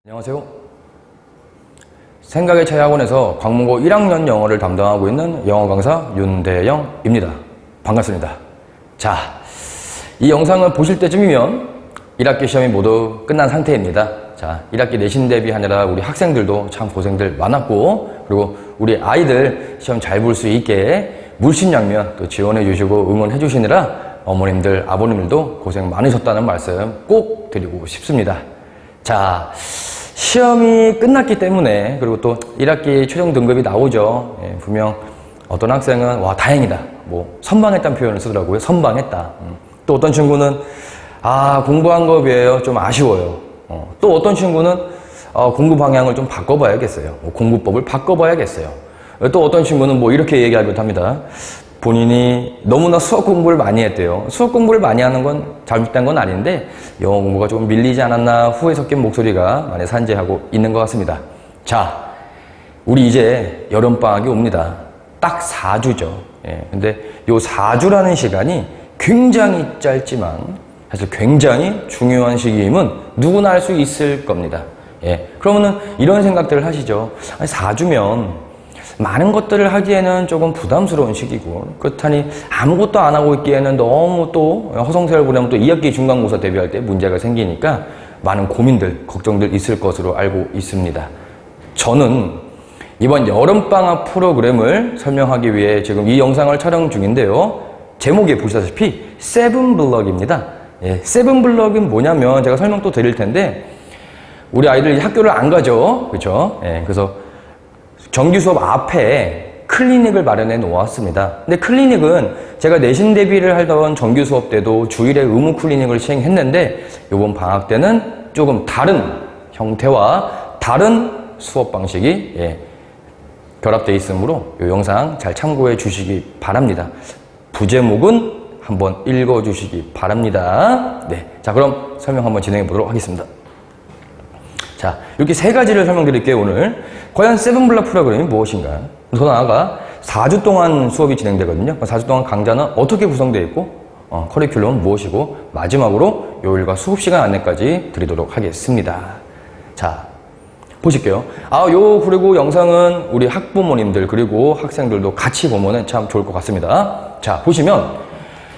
안녕하세요. 생각의 차이학원에서 광문고 1학년 영어를 담당하고 있는 영어 강사 윤대영입니다. 반갑습니다. 자, 이 영상을 보실 때쯤이면 1학기 시험이 모두 끝난 상태입니다. 자, 1학기 내신 대비하느라 우리 학생들도 참 고생들 많았고, 그리고 우리 아이들 시험 잘 볼 수 있게 물심양면 또 지원해 주시고 응원해 주시느라 어머님들, 아버님들도 고생 많으셨다는 말씀 꼭 드리고 싶습니다. 자, 시험이 끝났기 때문에, 그리고 또 1학기 최종 등급이 나오죠. 예, 분명 어떤 학생은 와 다행이다, 뭐 선방했다는 표현을 쓰더라고요. 선방했다. 또 어떤 친구는 공부한 거 비해요 좀 아쉬워요. 또 어떤 친구는 공부 방향을 좀 바꿔봐야겠어요. 공부법을 바꿔봐야겠어요. 또 어떤 친구는 뭐 이렇게 얘기하기도 합니다. 본인이 너무나 수학 공부를 많이 했대요. 수학 공부를 많이 하는 건 잘못된 건 아닌데 영어 공부가 좀 밀리지 않았나 후회 섞인 목소리가 많이 산재하고 있는 것 같습니다. 자, 우리 이제 여름방학이 옵니다. 딱 4주죠. 예, 근데 요 4주라는 시간이 굉장히 짧지만 사실 굉장히 중요한 시기임은 누구나 알 수 있을 겁니다. 예, 그러면은 이런 생각들을 하시죠. 아니, 4주면 많은 것들을 하기에는 조금 부담스러운 시기고, 그렇다니 아무것도 안 하고 있기에는 너무 또 허송세월 보내면 또 2학기 중간고사 대비할 때 문제가 생기니까 많은 고민들, 걱정들 있을 것으로 알고 있습니다. 저는 이번 여름방학 프로그램을 설명하기 위해 지금 이 영상을 촬영 중인데요. 제목에 보시다시피 세븐블럭입니다. 예, 세븐블럭은 뭐냐면 제가 설명 또 드릴 텐데, 우리 아이들 학교를 안 가죠. 그렇죠? 예, 그래서 정규 수업 앞에 클리닉을 마련해 놓았습니다. 근데 클리닉은 제가 내신 대비를 하던 정규 수업 때도 주일에 의무 클리닉을 시행했는데 이번 방학 때는 조금 다른 형태와 다른 수업 방식이 결합되어 있으므로 이 영상 잘 참고해 주시기 바랍니다. 부제목은 한번 읽어 주시기 바랍니다. 네, 자, 그럼 설명 한번 진행해 보도록 하겠습니다. 자, 이렇게 세 가지를 설명드릴게요, 오늘. 과연 세븐블럭 프로그램이 무엇인가? 더 나아가 4주 동안 수업이 진행되거든요. 4주 동안 강좌는 어떻게 구성되어 있고, 커리큘럼은 무엇이고, 마지막으로 요일과 수업 시간 안내까지 드리도록 하겠습니다. 자, 보실게요. 그리고 영상은 우리 학부모님들 그리고 학생들도 같이 보면은 참 좋을 것 같습니다. 자, 보시면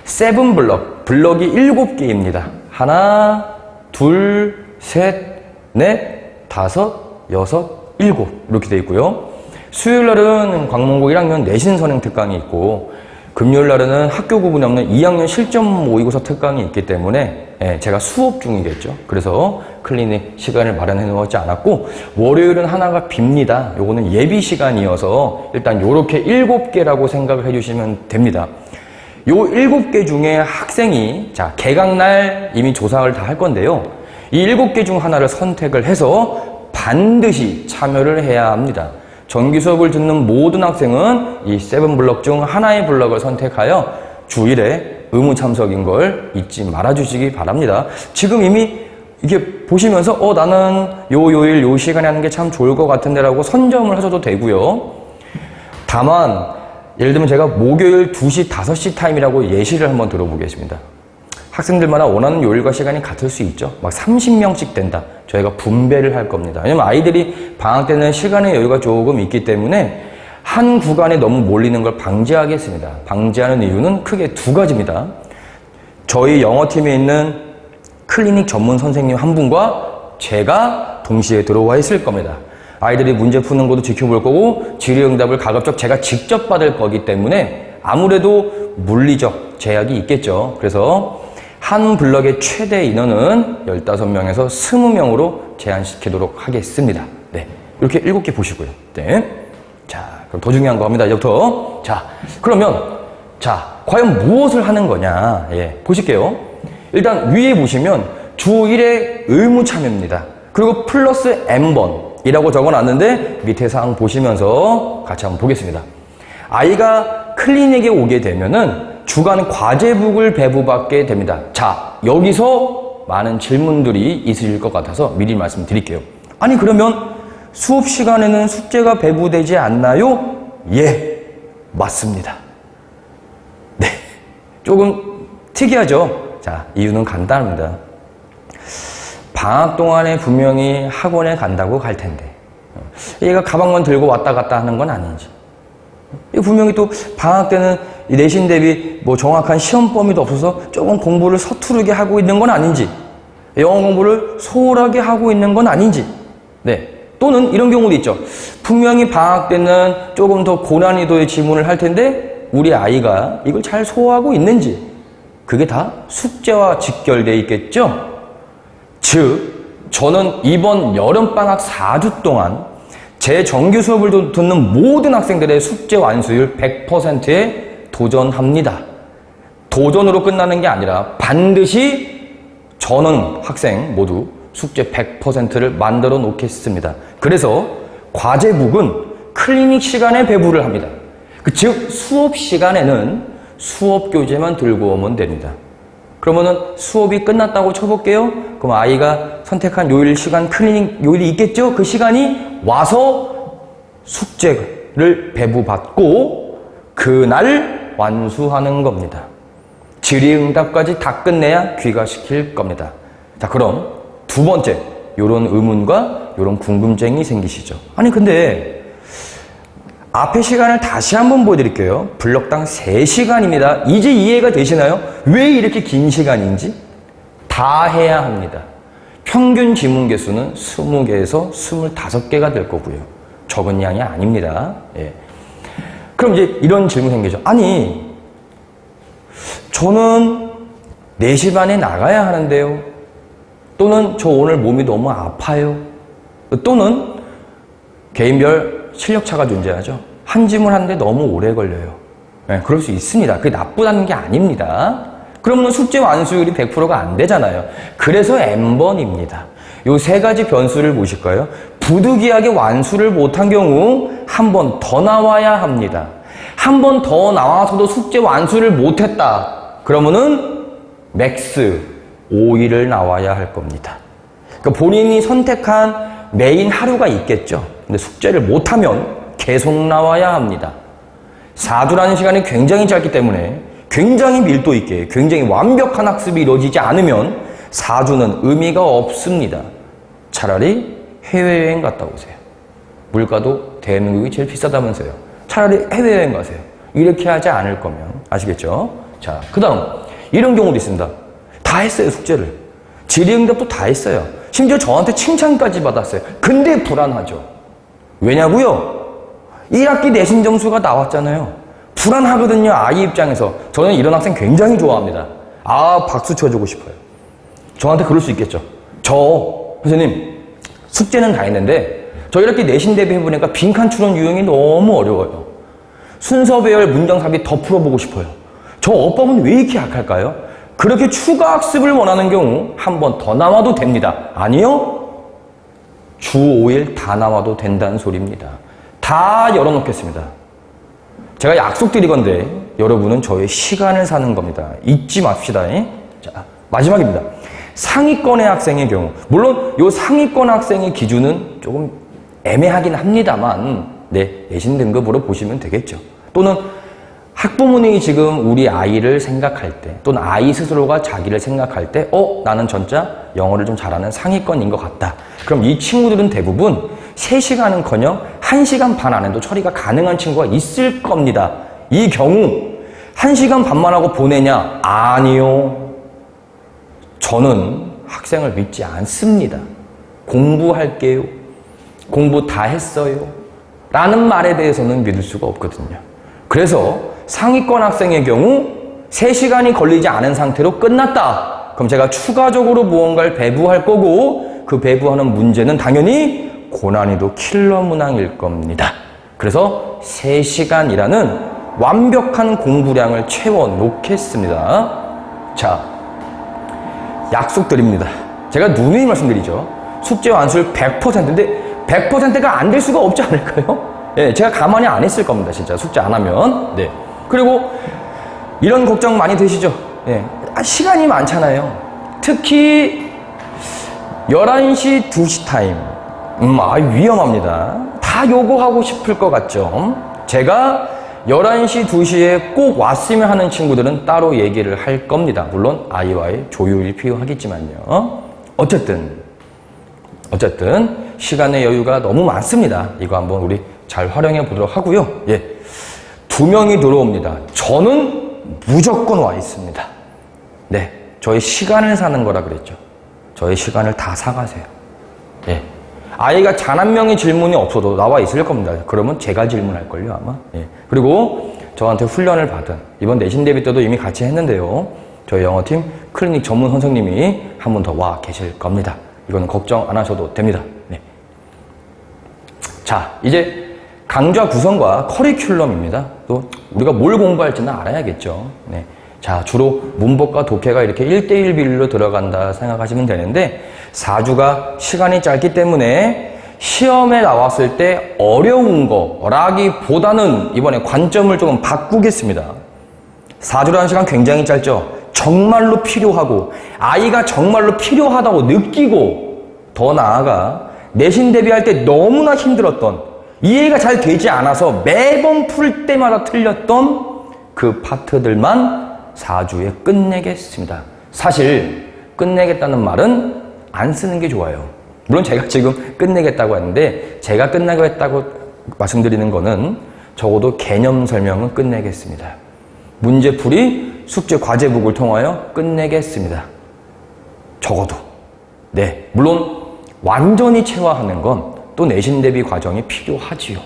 세븐블럭, 블럭이 7개입니다. 하나, 둘, 셋, 넷, 다섯, 여섯, 일곱 이렇게 되어 있고요. 수요일 날은 광문고 1학년 내신 선행 특강이 있고, 금요일 날은 학교 구분이 없는 2학년 실전 모의고사 특강이 있기 때문에 제가 수업 중이겠죠. 그래서 클리닉 시간을 마련해 놓지 않았고, 월요일은 하나가 빕니다. 요거는 예비 시간이어서 일단 요렇게 7개라고 생각을 해주시면 됩니다. 요 7개 중에 학생이 개강날 이미 조사를 다 할 건데요. 이 7개 중 하나를 선택을 해서 반드시 참여를 해야 합니다. 정규 수업을 듣는 모든 학생은 이 세븐블럭 중 하나의 블럭을 선택하여 주일에 의무 참석인 걸 잊지 말아주시기 바랍니다. 지금 이미 이게 보시면서 나는 요일 요 시간에 하는 게 참 좋을 것 같은데 라고 선점을 하셔도 되고요. 다만 예를 들면 제가 목요일 2시, 5시 타임이라고 예시를 한번 들어보겠습니다. 학생들마다 원하는 요일과 시간이 같을 수 있죠. 막 30명씩 된다. 저희가 분배를 할 겁니다. 왜냐면 아이들이 방학 때는 시간의 여유가 조금 있기 때문에 한 구간에 너무 몰리는 걸 방지하겠습니다. 방지하는 이유는 크게 두 가지입니다. 저희 영어팀에 있는 클리닉 전문 선생님 한 분과 제가 동시에 들어와 있을 겁니다. 아이들이 문제 푸는 것도 지켜볼 거고 질의응답을 가급적 제가 직접 받을 거기 때문에 아무래도 물리적 제약이 있겠죠. 그래서 한 블럭의 최대 인원은 15명에서 20명으로 제한시키도록 하겠습니다. 네, 이렇게 7개 보시고요. 네. 자, 그럼 더 중요한 거 합니다. 이제부터. 자, 그러면 과연 무엇을 하는 거냐? 보실게요. 일단 위에 보시면 주 1회 의무 참여입니다. 그리고 플러스 N번이라고 적어놨는데 밑에 사항 보시면서 같이 한번 보겠습니다. 아이가 클리닉에 오게 되면은 주간 과제북을 배부받게 됩니다. 자, 여기서 많은 질문들이 있으실 것 같아서 미리 말씀드릴게요. 아니, 그러면 수업 시간에는 숙제가 배부되지 않나요? 예, 맞습니다. 네, 조금 특이하죠? 자, 이유는 간단합니다. 방학 동안에 분명히 학원에 간다고 갈 텐데 얘가 가방만 들고 왔다 갔다 하는 건 아닌지, 분명히 또 방학 때는 내신 대비 뭐 정확한 시험 범위도 없어서 조금 공부를 서투르게 하고 있는 건 아닌지, 영어 공부를 소홀하게 하고 있는 건 아닌지, 네. 또는 이런 경우도 있죠. 분명히 방학 때는 조금 더 고난이도의 지문을 할 텐데 우리 아이가 이걸 잘 소화하고 있는지, 그게 다 숙제와 직결되어 있겠죠. 즉, 저는 이번 여름방학 4주 동안 제 정규 수업을 듣는 모든 학생들의 숙제 완수율 100%에 도전합니다. 도전으로 끝나는 게 아니라 반드시 저는 학생 모두 숙제 100%를 만들어 놓겠습니다. 그래서 과제북은 클리닉 시간에 배부를 합니다. 즉 수업 시간에는 수업 교재만 들고 오면 됩니다. 그러면은 수업이 끝났다고 쳐볼게요. 그럼 아이가 선택한 요일 시간, 클리닉 요일이 있겠죠? 그 시간이 와서 숙제를 배부받고 그날 완수하는 겁니다. 질의응답까지 다 끝내야 귀가시킬 겁니다. 자, 그럼 두 번째, 요런 의문과 요런 궁금증이 생기시죠. 아니 근데 앞에 시간을 다시 한번 보여드릴게요. 블럭당 3시간입니다. 이제 이해가 되시나요? 왜 이렇게 긴 시간인지? 다 해야 합니다. 평균 지문 개수는 20개에서 25개가 될 거고요. 적은 양이 아닙니다. 예. 그럼 이제 이런 질문 생기죠. 아니, 저는 4시 반에 나가야 하는데요. 또는 저 오늘 몸이 너무 아파요. 또는 개인별 실력차가 존재하죠. 한 지문 하는데 너무 오래 걸려요. 네, 그럴 수 있습니다. 그게 나쁘다는 게 아닙니다. 그러면 숙제 완수율이 100%가 안 되잖아요. 그래서 N번입니다. 요 3가지 변수를 보실까요? 부득이하게 완수를 못한 경우 한 번 더 나와야 합니다. 한 번 더 나와서도 숙제 완수를 못했다. 그러면은 맥스 5일을 나와야 할 겁니다. 그러니까 본인이 선택한 메인 하루가 있겠죠. 근데 숙제를 못하면 계속 나와야 합니다. 4주라는 시간이 굉장히 짧기 때문에 굉장히 밀도 있게 굉장히 완벽한 학습이 이루어지지 않으면 4주는 의미가 없습니다. 차라리 해외여행 갔다 오세요. 물가도 대한민국이 제일 비싸다면서요. 차라리 해외여행 가세요. 이렇게 하지 않을 거면. 아시겠죠? 자, 그 다음 이런 경우도 있습니다. 다 했어요, 숙제를. 질의응답도 다 했어요. 심지어 저한테 칭찬까지 받았어요. 근데 불안하죠. 왜냐고요? 1학기 내신 점수가 나왔잖아요. 불안하거든요, 아이 입장에서. 저는 이런 학생 굉장히 좋아합니다. 아, 박수 쳐주고 싶어요. 저한테 그럴 수 있겠죠. 선생님, 숙제는 다 했는데 저 1학기 내신 대비해보니까 빈칸 추론 유형이 너무 어려워요. 순서 배열 문장삽입 더 풀어보고 싶어요. 저 어법은 왜 이렇게 약할까요? 그렇게 추가 학습을 원하는 경우 한 번 더 나와도 됩니다. 아니요? 주 5일 다 나와도 된다는 소리입니다. 다 열어놓겠습니다. 제가 약속드리건데 여러분은 저의 시간을 사는 겁니다. 잊지 맙시다. 자, 마지막입니다. 상위권의 학생의 경우, 물론 이 상위권 학생의 기준은 조금 애매하긴 합니다만 내신 등급으로 보시면 되겠죠. 또는 학부모님이 지금 우리 아이를 생각할 때, 또는 아이 스스로가 자기를 생각할 때 나는 진짜 영어를 좀 잘하는 상위권인 것 같다. 그럼 이 친구들은 대부분 3시간은커녕 1시간 반 안에도 처리가 가능한 친구가 있을 겁니다. 이 경우 1시간 반만 하고 보내냐? 아니요. 저는 학생을 믿지 않습니다. 공부할게요. 공부 다 했어요. 라는 말에 대해서는 믿을 수가 없거든요. 그래서 상위권 학생의 경우 3시간이 걸리지 않은 상태로 끝났다. 그럼 제가 추가적으로 무언가를 배부할 거고 그 배부하는 문제는 당연히 고난이도 킬러 문항일 겁니다. 그래서 3시간이라는 완벽한 공부량을 채워 놓겠습니다. 자, 약속드립니다. 제가 누누이 말씀드리죠. 숙제 완수율 100%인데 100%가 안 될 수가 없지 않을까요? 예, 제가 가만히 안 했을 겁니다. 진짜 숙제 안 하면. 네. 그리고 이런 걱정 많이 되시죠? 예. 시간이 많잖아요. 특히 11시, 2시 타임. 위험합니다. 다 요구하고 싶을 것 같죠? 제가 11시, 2시에 꼭 왔으면 하는 친구들은 따로 얘기를 할 겁니다. 물론 아이와의 조율이 필요하겠지만요. 어쨌든 어쨌든 시간의 여유가 너무 많습니다. 이거 한번 우리 잘 활용해 보도록 하고요. 예, 2명이 들어옵니다. 저는 무조건 와 있습니다. 네, 저희 시간을 사는 거라 그랬죠. 저희 시간을 다 사가세요. 예, 아이가 단 한 명의 질문이 없어도 나와 있을 겁니다. 그러면 제가 질문할걸요 아마. 예, 그리고 저한테 훈련을 받은 이번 내신 대비 때도 이미 같이 했는데요. 저희 영어팀 클리닉 전문 선생님이 한 분 더 와 계실 겁니다. 이거는 걱정 안 하셔도 됩니다. 네. 자, 이제 강좌 구성과 커리큘럼입니다. 또 우리가 뭘 공부할지는 알아야겠죠. 네. 자, 주로 문법과 독해가 이렇게 1대1 비율로 들어간다 생각하시면 되는데 4주가 시간이 짧기 때문에 시험에 나왔을 때 어려운 거라기보다는 이번에 관점을 조금 바꾸겠습니다. 4주라는 시간 굉장히 짧죠. 정말로 필요하고 아이가 정말로 필요하다고 느끼고 더 나아가 내신 대비할 때 너무나 힘들었던 이해가 잘 되지 않아서 매번 풀 때마다 틀렸던 그 파트들만 4주에 끝내겠습니다. 사실 끝내겠다는 말은 안 쓰는 게 좋아요. 물론 제가 지금 끝내겠다고 했는데 제가 끝내겠다고 말씀드리는 거는 적어도 개념 설명은 끝내겠습니다. 문제풀이, 숙제, 과제북을 통하여 끝내겠습니다. 적어도. 네, 물론 완전히 체화하는 건 또 내신 대비 과정이 필요하지요.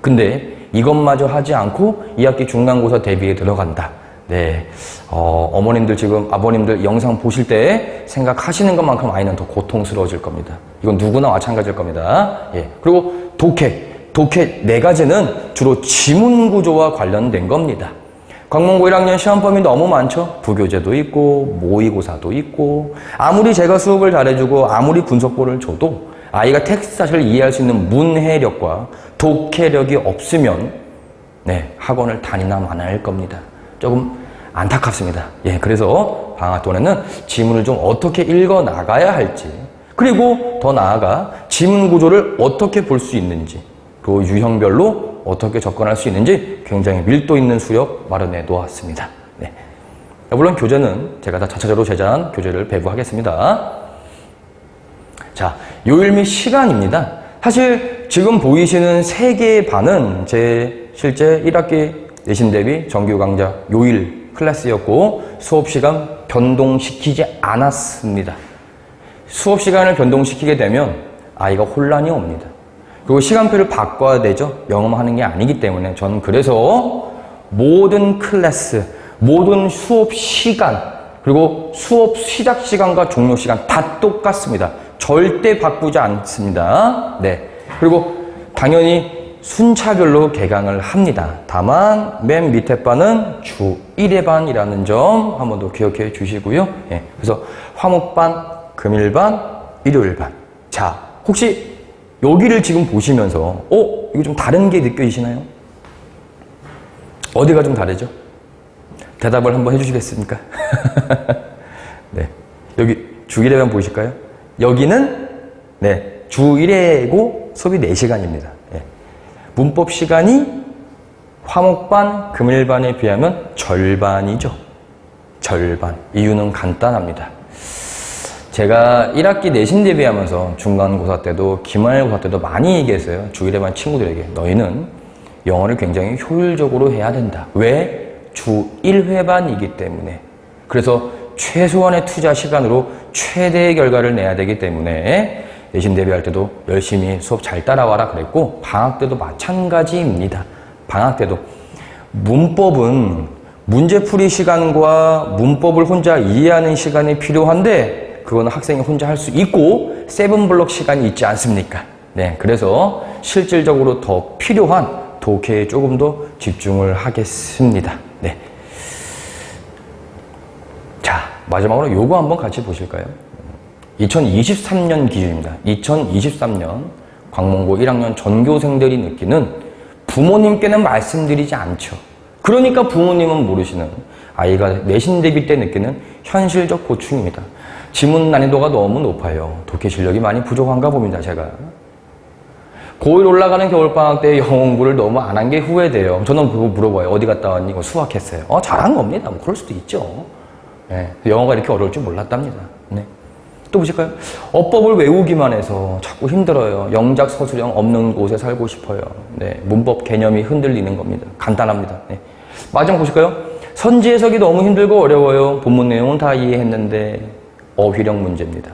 근데 이것마저 하지 않고 2학기 중간고사 대비에 들어간다. 네, 어머님들 지금 아버님들 영상 보실 때 생각하시는 것만큼 아이는 더 고통스러워질 겁니다. 이건 누구나 마찬가지일 겁니다. 예, 그리고 독해 4가지는 주로 지문 구조와 관련된 겁니다. 관문고 1학년 시험 범위 너무 많죠? 부교재도 있고 모의고사도 있고 아무리 제가 수업을 잘해주고 아무리 분석본을 줘도 아이가 텍스트 자체를 이해할 수 있는 문해력과 독해력이 없으면 네, 학원을 다니나 마나일 겁니다. 조금 안타깝습니다. 예, 그래서 방학 동안에는 지문을 좀 어떻게 읽어 나가야 할지 그리고 더 나아가 지문 구조를 어떻게 볼 수 있는지 그 유형별로 어떻게 접근할 수 있는지 굉장히 밀도 있는 수업 마련해 놓았습니다. 네. 물론 교재는 제가 다 자체적으로 제작한 교재를 배부하겠습니다. 자, 요일 및 시간입니다. 사실 지금 보이시는 3개의 반은 제 실제 1학기 내신 대비 정규 강좌 요일 클래스였고 수업 시간 변동시키지 않았습니다. 수업 시간을 변동시키게 되면 아이가 혼란이 옵니다. 그리고 시간표를 바꿔야 되죠. 영어하는 게 아니기 때문에 저는 그래서 모든 클래스, 모든 수업 시간, 그리고 수업 시작 시간과 종료 시간 다 똑같습니다. 절대 바꾸지 않습니다. 네. 그리고 당연히 순차별로 개강을 합니다. 다만 맨 밑에 반은 주 1회 반이라는 점 한 번 더 기억해 주시고요. 예. 그래서 화목반, 금일반, 일요일반. 자, 혹시 여기를 지금 보시면서 이거 좀 다른 게 느껴지시나요? 어디가 좀 다르죠? 대답을 한번 해주시겠습니까? 네, 여기 주 1회만 보이실까요? 여기는 네, 주 1회고 수업이 4시간입니다. 네. 문법 시간이 화목반, 금일반에 비하면 절반이죠. 절반. 이유는 간단합니다. 제가 1학기 내신 대비하면서 중간고사 때도 기말고사 때도 많이 얘기했어요. 주 1회반 친구들에게. 너희는 영어를 굉장히 효율적으로 해야 된다. 왜? 주 1회반이기 때문에. 그래서 최소한의 투자 시간으로 최대의 결과를 내야 되기 때문에 내신 대비할 때도 열심히 수업 잘 따라와라 그랬고 방학 때도 마찬가지입니다. 방학 때도 문법은 문제풀이 시간과 문법을 혼자 이해하는 시간이 필요한데 그거는 학생이 혼자 할 수 있고 세븐블럭 시간이 있지 않습니까? 네, 그래서 실질적으로 더 필요한 독해에 조금 더 집중을 하겠습니다. 네. 자, 마지막으로 요거 한번 같이 보실까요? 2023년 기준입니다. 2023년 광문고 1학년 전교생들이 느끼는 부모님께는 말씀드리지 않죠. 그러니까 부모님은 모르시는 아이가 내신 대비 때 느끼는 현실적 고충입니다. 지문 난이도가 너무 높아요. 독해 실력이 많이 부족한가 봅니다, 제가. 고1 올라가는 겨울방학 때 영어 공부를 너무 안 한 게 후회돼요. 저는 그거 물어봐요. 어디 갔다 왔니? 수학했어요. 잘한 겁니다. 뭐 그럴 수도 있죠. 네, 영어가 이렇게 어려울 줄 몰랐답니다. 네. 또 보실까요? 어법을 외우기만 해서 자꾸 힘들어요. 영작 서술형 없는 곳에 살고 싶어요. 네, 문법 개념이 흔들리는 겁니다. 간단합니다. 네. 마지막 보실까요? 선지 해석이 너무 힘들고 어려워요. 본문 내용은 다 이해했는데 어휘력 문제입니다.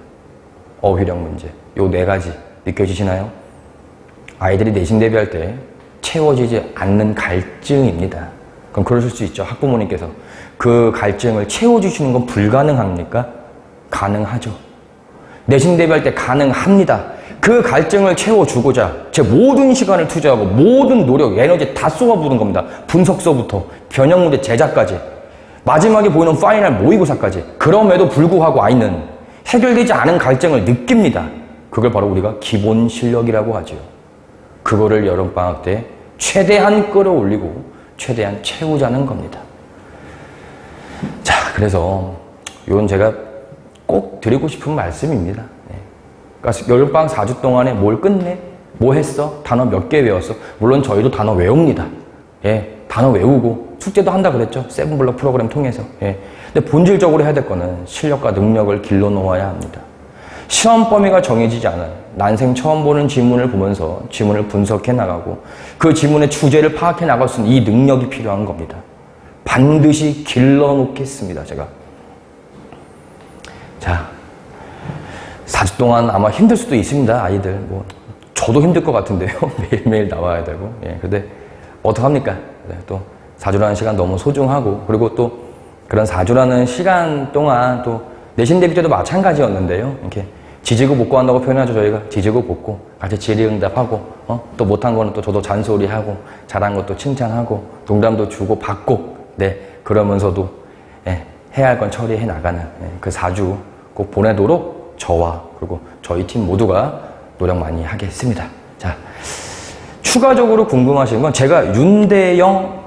어휘력 문제. 요 네 가지 느껴지시나요? 아이들이 내신 대비할 때 채워지지 않는 갈증입니다. 그럼 그러실 수 있죠. 학부모님께서. 그 갈증을 채워주시는 건 불가능합니까? 가능하죠. 내신 대비할 때 가능합니다. 그 갈증을 채워주고자 제 모든 시간을 투자하고 모든 노력, 에너지 다 쏟아부은 겁니다. 분석서부터 변형문제 제작까지 마지막에 보이는 파이널 모의고사까지. 그럼에도 불구하고 아이는 해결되지 않은 갈증을 느낍니다. 그걸 바로 우리가 기본 실력이라고 하죠. 그거를 여름방학 때 최대한 끌어올리고 최대한 채우자는 겁니다. 자, 그래서 이건 제가 꼭 드리고 싶은 말씀입니다. 네. 그러니까 여름방학 4주 동안에 뭘 끝내? 뭐 했어? 단어 몇 개 외웠어? 물론 저희도 단어 외웁니다. 예, 단어 외우고 숙제도 한다 그랬죠. 세븐블럭 프로그램 통해서. 예. 근데 본질적으로 해야 될 거는 실력과 능력을 길러 놓아야 합니다. 시험 범위가 정해지지 않아요. 난생 처음 보는 지문을 보면서 지문을 분석해 나가고 그 지문의 주제를 파악해 나갈 수 있는 이 능력이 필요한 겁니다. 반드시 길러 놓겠습니다, 제가. 자, 4주 동안 아마 힘들 수도 있습니다, 아이들. 뭐 저도 힘들 것 같은데요. 매일매일 나와야 되고. 예, 근데 어떡합니까? 또 4주라는 시간 너무 소중하고, 그리고 또 그런 4주라는 시간 동안 또 내신 대비 때도 마찬가지였는데요. 이렇게 지지고 볶고 한다고 표현하죠, 저희가. 지지고 볶고 같이 질의응답하고, 또 못한 거는 또 저도 잔소리하고, 잘한 것도 칭찬하고, 농담도 주고 받고, 네, 그러면서도 예, 해야 할 건 처리해 나가는 그 4주 꼭 보내도록 저와 그리고 저희 팀 모두가 노력 많이 하겠습니다. 자, 추가적으로 궁금하신 건 제가 윤대영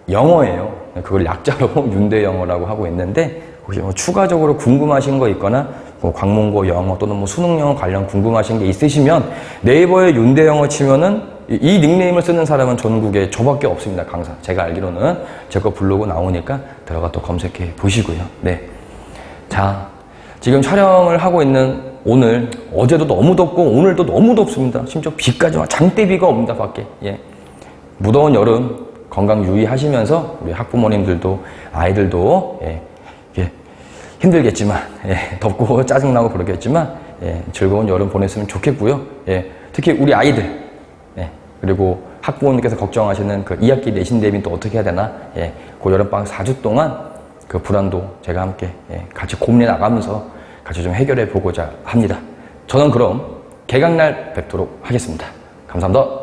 영어예요. 그걸 약자로 윤대영어라고 하고 있는데 혹시 뭐 추가적으로 궁금하신 거 있거나 뭐 광문고 영어 또는 뭐 수능 영어 관련 궁금하신 게 있으시면 네이버에 윤대영어 치면은 이 닉네임을 쓰는 사람은 전국에 저밖에 없습니다. 강사. 제가 알기로는 제 거 블로그 나오니까 들어가 또 검색해 보시고요. 네. 자, 지금 촬영을 하고 있는 오늘, 어제도 너무 덥고 오늘도 너무 덥습니다. 심지어 비까지 와 장대비가 옵니다, 밖에. 예. 무더운 여름 건강 유의하시면서 우리 학부모님들도 아이들도 예, 힘들겠지만 덥고 짜증나고 그러겠지만 즐거운 여름 보냈으면 좋겠고요. 특히 우리 아이들 그리고 학부모님께서 걱정하시는 그 2학기 내신 대비는 또 어떻게 해야 되나 그 여름방학 4주 동안 그 불안도 제가 함께 같이 고민해 나가면서 같이 좀 해결해 보고자 합니다. 저는 그럼 개강날 뵙도록 하겠습니다. 감사합니다.